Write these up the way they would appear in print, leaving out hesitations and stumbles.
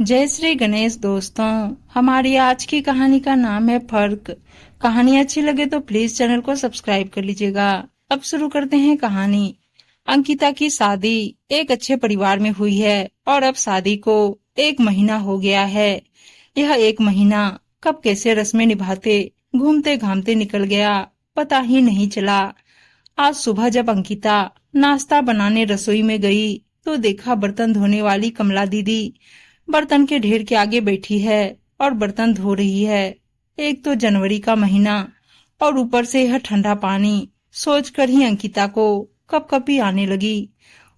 जय श्री गणेश दोस्तों। हमारी आज की कहानी का नाम है फर्क। कहानी अच्छी लगे तो प्लीज चैनल को सब्सक्राइब कर लीजिएगा। अब शुरू करते हैं कहानी। अंकिता की शादी एक अच्छे परिवार में हुई है और अब शादी को 1 महीना हो गया है। यह 1 महीना कब कैसे रस्में निभाते घूमते घामते निकल गया, पता ही नहीं चला। आज सुबह जब अंकिता नाश्ता बनाने रसोई में गई तो देखा बर्तन धोने वाली कमला दीदी बर्तन के ढेर के आगे बैठी है और बर्तन धो रही है। एक तो जनवरी का महीना और ऊपर से यह ठंडा पानी, सोचकर ही अंकिता को कपकपी आने लगी।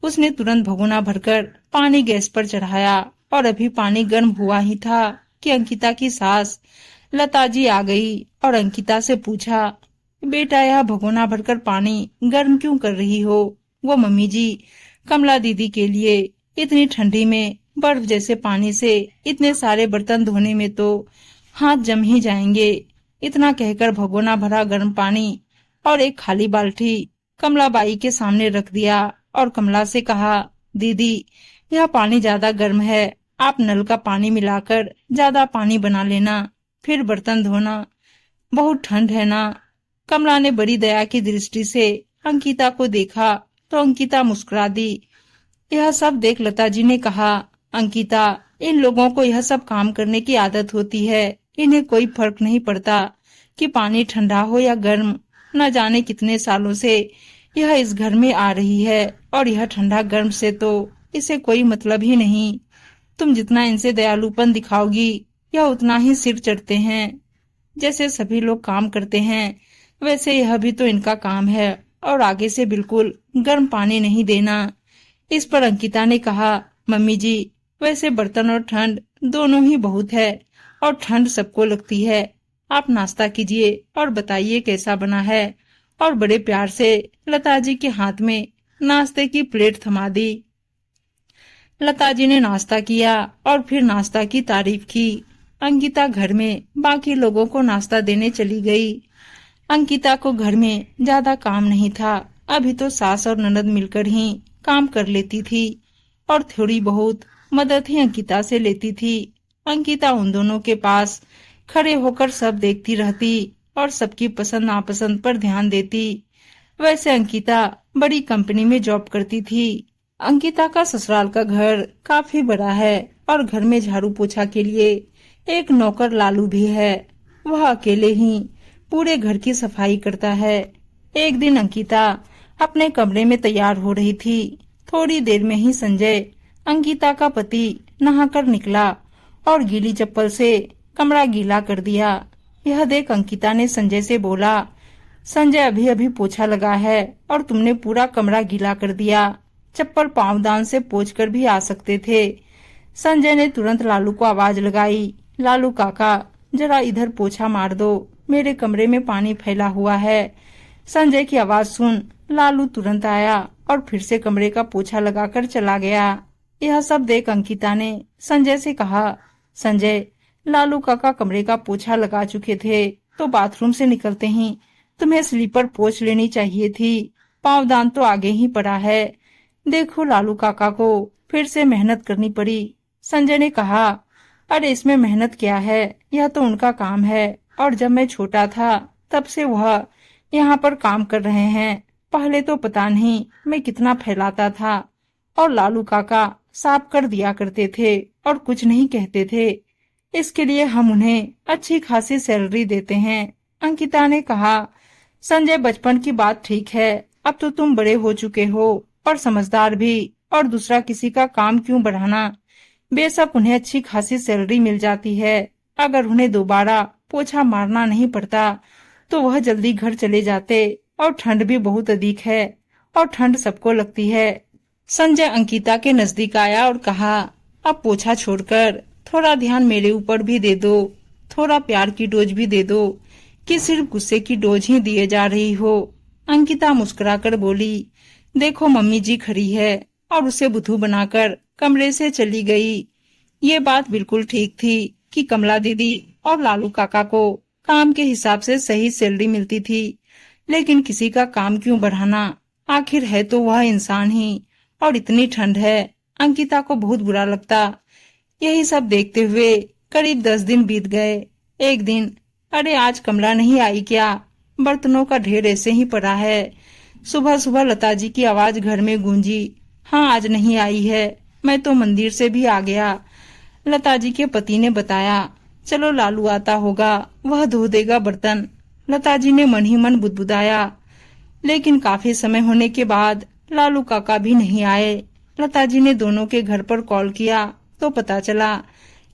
उसने तुरंत भगोना भरकर पानी गैस पर चढ़ाया और अभी पानी गर्म हुआ ही था कि अंकिता की सास लता जी आ गई और अंकिता से पूछा, बेटा यह भगोना भरकर पानी गर्म क्यों कर रही हो? वो मम्मी जी, कमला दीदी के लिए इतनी ठंडी में बर्फ जैसे पानी से इतने सारे बर्तन धोने में तो हाथ जम ही जाएंगे। इतना कहकर भगोना भरा गर्म पानी और एक खाली बाल्टी कमला बाई के सामने रख दिया और कमला से कहा, दीदी यह पानी ज्यादा गर्म है, आप नल का पानी मिलाकर ज्यादा पानी बना लेना, फिर बर्तन धोना, बहुत ठंड है ना। कमला ने बड़ी दया की दृष्टि से अंकिता को देखा तो अंकिता मुस्कुरा दी। यह सब देख लता जी ने कहा, अंकिता इन लोगों को यह सब काम करने की आदत होती है, इन्हें कोई फर्क नहीं पड़ता कि पानी ठंडा हो या गर्म। न जाने कितने सालों से यह इस घर में आ रही है और यह ठंडा गर्म से तो इसे कोई मतलब ही नहीं। तुम जितना इनसे दयालुपन दिखाओगी यह उतना ही सिर चढ़ते हैं। जैसे सभी लोग काम करते हैं वैसे यह भी तो इनका काम है और आगे से बिल्कुल गर्म पानी नहीं देना। इस पर अंकिता ने कहा, मम्मी जी वैसे बर्तन और ठंड दोनों ही बहुत है और ठंड सबको लगती है। आप नाश्ता कीजिए और बताइए कैसा बना है। और बड़े प्यार से लता जी के हाथ में नाश्ते की प्लेट थमा दी। लता जी ने नाश्ता किया और फिर नाश्ता की तारीफ की। अंकिता घर में बाकी लोगों को नाश्ता देने चली गई। अंकिता को घर में ज्यादा काम नहीं था, अभी तो सास और ननद मिलकर ही काम कर लेती थी और थोड़ी बहुत मदद ही अंकिता से लेती थी। अंकिता उन दोनों के पास खड़े होकर सब देखती रहती और सबकी पसंद नापसंद पर ध्यान देती। वैसे अंकिता बड़ी कंपनी में जॉब करती थी। अंकिता का ससुराल का घर काफी बड़ा है और घर में झाड़ू पोछा के लिए एक नौकर लालू भी है। वह अकेले ही पूरे घर की सफाई करता है। एक दिन अंकिता अपने कमरे में तैयार हो रही थी। थोड़ी देर में ही संजय, अंकिता का पति, नहाकर निकला और गीली चप्पल से कमरा गीला कर दिया। यह देख अंकिता ने संजय से बोला, संजय अभी अभी पोछा लगा है और तुमने पूरा कमरा गीला कर दिया। चप्पल पाँवदान से पोंछकर भी आ सकते थे। संजय ने तुरंत लालू को आवाज लगाई, लालू काका जरा इधर पोछा मार दो, मेरे कमरे में पानी फैला हुआ है। संजय की आवाज सुन लालू तुरंत आया और फिर से कमरे का पोछा लगाकर चला गया। यह सब देख अंकिता ने संजय से कहा, संजय लालू काका कमरे का पोछा लगा चुके थे तो बाथरूम से निकलते ही तुम्हें स्लीपर पोंछ लेनी चाहिए थी, पाँवदान तो आगे ही पड़ा है। देखो लालू काका को फिर से मेहनत करनी पड़ी। संजय ने कहा, अरे इसमें मेहनत क्या है, यह तो उनका काम है और जब मैं छोटा था तब से वह यहाँ पर काम कर रहे हैं। पहले तो पता नहीं मैं कितना फैलाता था और लालू काका साफ कर दिया करते थे और कुछ नहीं कहते थे। इसके लिए हम उन्हें अच्छी खासी सैलरी देते हैं। अंकिता ने कहा, संजय बचपन की बात ठीक है, अब तो तुम बड़े हो चुके हो और समझदार भी, और दूसरा किसी का काम क्यों बढ़ाना। बेशक उन्हें अच्छी खासी सैलरी मिल जाती है, अगर उन्हें दोबारा पोछा मारना नहीं पड़ता तो वह जल्दी घर चले जाते। और ठंड भी बहुत अधिक है और ठंड सबको लगती है। संजय अंकिता के नजदीक आया और कहा, अब पोछा छोड़कर थोड़ा ध्यान मेरे ऊपर भी दे दो, थोड़ा प्यार की डोज भी दे दो कि सिर्फ गुस्से की डोज ही दिए जा रही हो। अंकिता मुस्कुराकर बोली, देखो मम्मी जी खड़ी है, और उसे बुद्धू बनाकर कमरे से चली गई। ये बात बिल्कुल ठीक थी कि कमला दीदी और लालू काका को काम के हिसाब से सही सैलरी मिलती थी, लेकिन किसी का काम क्यों बढ़ाना, आखिर है तो वह इंसान ही। और इतनी ठंड है, अंकिता को बहुत बुरा लगता यही सब देखते हुए करीब 10 दिन बीत गए। एक दिन, अरे आज कमला नहीं आई क्या? बर्तनों का ढेर ऐसे ही पड़ा है। सुबह सुबह लता जी की आवाज घर में गूंजी। हाँ, आज नहीं आई है। मैं तो मंदिर से भी आ गया। लता जी के पति ने बताया, चलो लालू आता होगा, वह धो देगा बर्तन। लता जी ने मन ही मन बुदबुदाया। लेकिन काफी समय होने के बाद लालू काका भी नहीं आए। लता जी ने दोनों के घर पर कॉल किया तो पता चला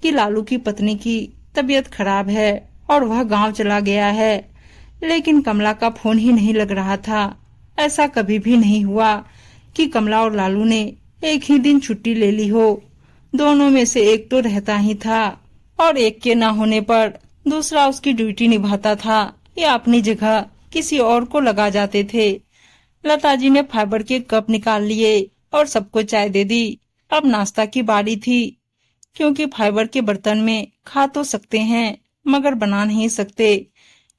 कि लालू की पत्नी की तबीयत खराब है और वह गांव चला गया है। लेकिन कमला का फोन ही नहीं लग रहा था। ऐसा कभी भी नहीं हुआ कि कमला और लालू ने एक ही दिन छुट्टी ले ली हो। दोनों में से एक तो रहता ही था और एक के न होने पर दूसरा उसकी ड्यूटी निभाता था या अपनी जगह किसी और को लगा जाते थे। लता जी ने फाइबर के कप निकाल लिए और सबको चाय दे दी। अब नाश्ता की बारी थी, क्योंकि फाइबर के बर्तन में खा तो सकते हैं मगर बना नहीं सकते।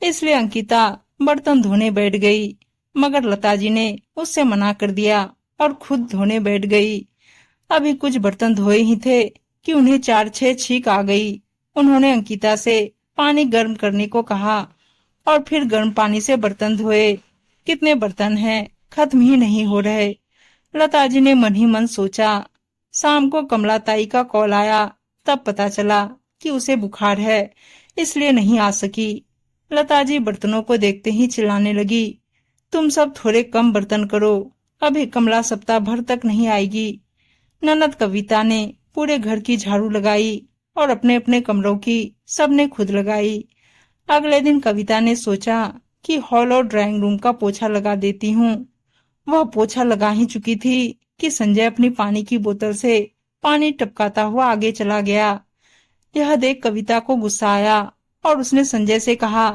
इसलिए अंकिता बर्तन धोने बैठ गई, मगर लता जी ने उससे मना कर दिया और खुद धोने बैठ गई। अभी कुछ बर्तन धोए ही थे कि उन्हें 4-6 छींक आ गई। उन्होंने अंकिता से पानी गर्म करने को कहा और फिर गर्म पानी से बर्तन धोए। कितने बर्तन हैं, खत्म ही नहीं हो रहे। लता जी ने मन ही मन सोचा। शाम को कमला ताई का कॉल आया, तब पता चला कि उसे बुखार है, इसलिए नहीं आ सकी। लता जी बर्तनों को देखते ही चिल्लाने लगी, तुम सब थोड़े कम बर्तन करो, अभी कमला सप्ताह भर तक नहीं आएगी। ननद कविता ने पूरे घर की झाड़ू लगाई और अपने अपने कमरों की सबने खुद लगाई। अगले दिन कविता ने सोचा कि हॉल और ड्राइंग रूम का पोछा लगा देती हूँ। वह पोछा लगा ही चुकी थी कि संजय अपनी पानी की बोतल से पानी टपकाता हुआ आगे चला गया। यह देख कविता को गुस्सा आया और उसने संजय से कहा,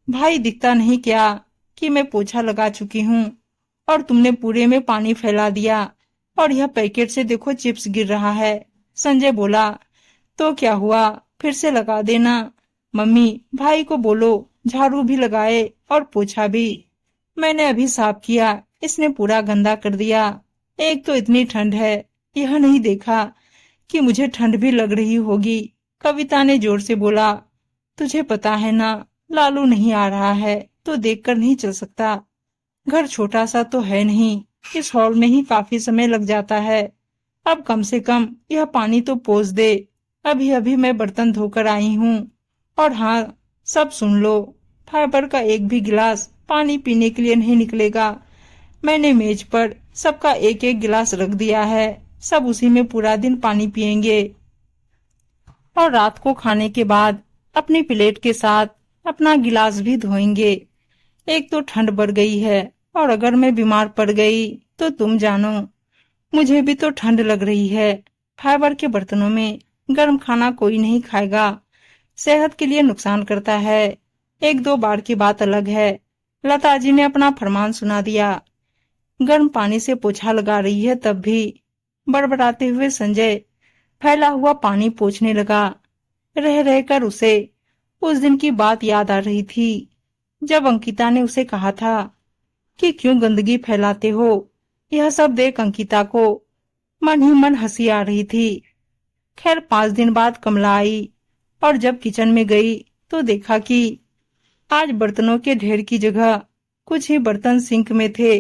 भाई दिखता नहीं क्या कि मैं पोछा लगा चुकी हूँ और तुमने पूरे में पानी फैला दिया और यह पैकेट से देखो चिप्स गिर रहा है। संजय बोला, तो क्या हुआ, फिर से लगा देना। मम्मी, भाई को बोलो झाड़ू भी लगाए और पोछा भी। मैंने अभी साफ किया, इसने पूरा गंदा कर दिया। एक तो इतनी ठंड है, यह नहीं देखा कि मुझे ठंड भी लग रही होगी। कविता ने जोर से बोला, तुझे पता है ना, लालू नहीं आ रहा है तो देखकर नहीं चल सकता। घर छोटा सा तो है नहीं, इस हॉल में ही काफी समय लग जाता है। अब कम से कम यह पानी तो पोंछ दे। अभी अभी मैं बर्तन धोकर आई हूँ। और हाँ, सब सुन लो, फाइबर का एक भी गिलास पानी पीने के लिए नहीं निकलेगा। मैंने मेज पर सबका एक एक गिलास रख दिया है, सब उसी में पूरा दिन पानी पिएंगे और रात को खाने के बाद अपनी प्लेट के साथ अपना गिलास भी धोएंगे। एक तो ठंड बढ़ गई है और अगर मैं बीमार पड़ गई तो तुम जानो, मुझे भी तो ठंड लग रही है। फाइबर के बर्तनों में गर्म खाना कोई नहीं खाएगा, सेहत के लिए नुकसान करता है। 1-2 बार की बात अलग है। लता जी ने अपना फरमान सुना दिया। गर्म पानी से पोछा लगा रही है तब भी। बड़बड़ाते हुए संजय फैला हुआ पानी पोंछने लगा। रह रहकर उसे उस दिन की बात याद आ रही थी जब अंकिता ने उसे कहा था कि क्यों गंदगी फैलाते हो। यह सब देख अंकिता को मन ही मन हंसी आ रही थी। खैर 5 दिन बाद कमला आई और जब किचन में गई तो देखा कि आज बर्तनों के ढेर की जगह कुछ ही बर्तन सिंक में थे,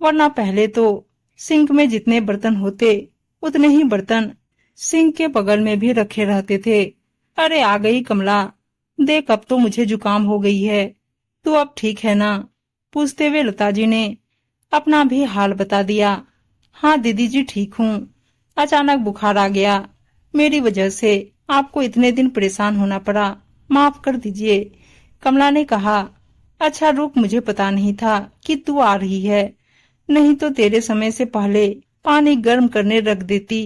वरना पहले तो सिंक में जितने बर्तन होते उतने ही बर्तन सिंक के बगल में भी रखे रहते थे। अरे आ गई कमला, देख अब तो मुझे जुकाम हो गई है, तू अब ठीक है ना? पूछते हुए लता जी ने अपना भी हाल बता दिया। हाँ दीदी जी, ठीक हूँ। अचानक बुखार आ गया, मेरी वजह से आपको इतने दिन परेशान होना पड़ा, माफ कर दीजिए। कमला ने कहा, अच्छा रुक, मुझे पता नहीं था कि तू आ रही है, नहीं तो तेरे समय से पहले पानी गर्म करने रख देती।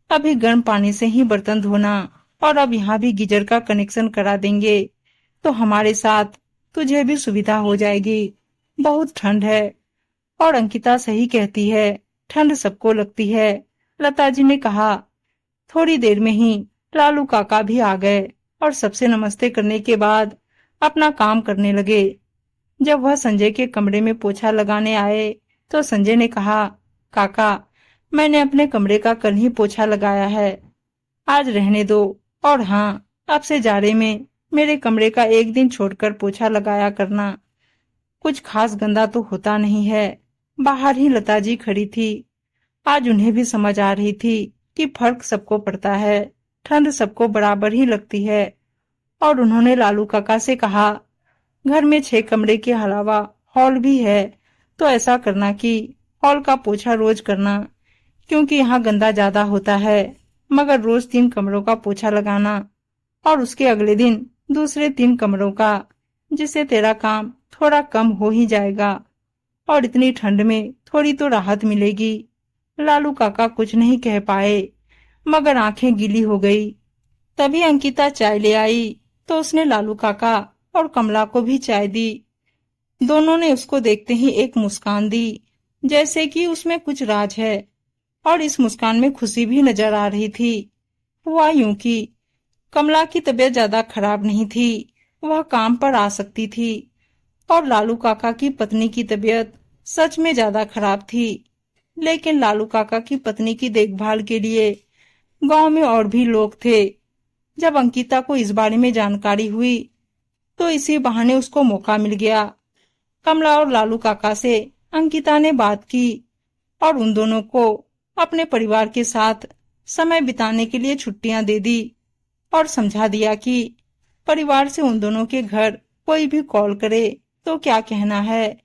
अभी गर्म पानी से ही बर्तन धोना और अब यहाँ भी गीजर का कनेक्शन करा देंगे तो हमारे साथ तुझे भी सुविधा हो जाएगी। बहुत ठंड है और अंकिता सही कहती है, ठंड सबको लगती है। लता जी ने कहा। थोड़ी देर में ही लालू काका भी आ गए और सबसे नमस्ते करने के बाद अपना काम करने लगे। जब वह संजय के कमरे में पोछा लगाने आए तो संजय ने कहा, काका मैंने अपने कमरे का कल ही पोछा लगाया है, आज रहने दो। और हाँ, अब से जाड़े में मेरे कमरे का एक दिन छोड़कर पोछा लगाया करना। कुछ खास गंदा तो होता नहीं है। बाहर ही लता जी खड़ी थी। आज उन्हें भी समझ आ रही थी कि फर्क सबको पड़ता है, ठंड सबको बराबर ही लगती है। और उन्होंने लालू काका से कहा, घर में 6 कमरे के अलावा हॉल भी है, तो ऐसा करना कि हॉल का पोछा रोज करना, क्योंकि यहाँ गंदा ज्यादा होता है। मगर रोज 3 कमरों का पोछा लगाना और उसके अगले दिन दूसरे 3 कमरों का, जिससे तेरा काम थोड़ा कम हो ही जाएगा और इतनी ठंड में थोड़ी तो राहत मिलेगी। लालू काका कुछ नहीं कह पाए, मगर आंखें गीली हो गई। तभी अंकिता चाय ले आई तो उसने लालू काका और कमला को भी चाय दी। दोनों ने उसको देखते ही एक मुस्कान दी, जैसे कि उसमें कुछ राज है, और इस मुस्कान में खुशी भी नजर आ रही थी। हुआ यूं कि कमला की तबीयत ज्यादा खराब नहीं थी, वह काम पर आ सकती थी। और लालू काका की पत्नी की तबीयत सच में ज्यादा खराब थी। लेकिन लालू काका की पत्नी की देखभाल के लिए गांव में और भी लोग थे। जब अंकिता को इस बारे में जानकारी हुई तो इसी बहाने उसको मौका मिल गया। कमला और लालू काका से अंकिता ने बात की और उन दोनों को अपने परिवार के साथ समय बिताने के लिए छुट्टियां दे दी और समझा दिया कि परिवार से उन दोनों के घर कोई भी कॉल करे तो क्या कहना है।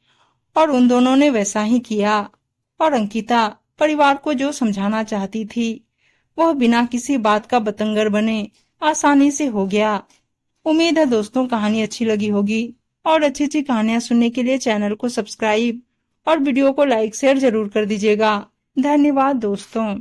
और उन दोनों ने वैसा ही किया। और अंकिता परिवार को जो समझाना चाहती थी वह बिना किसी बात का बतंगर बने आसानी से हो गया। उम्मीद है दोस्तों कहानी अच्छी लगी होगी, और अच्छी अच्छी कहानियां सुनने के लिए चैनल को सब्सक्राइब और वीडियो को लाइक शेयर जरूर कर दीजिएगा। धन्यवाद दोस्तों।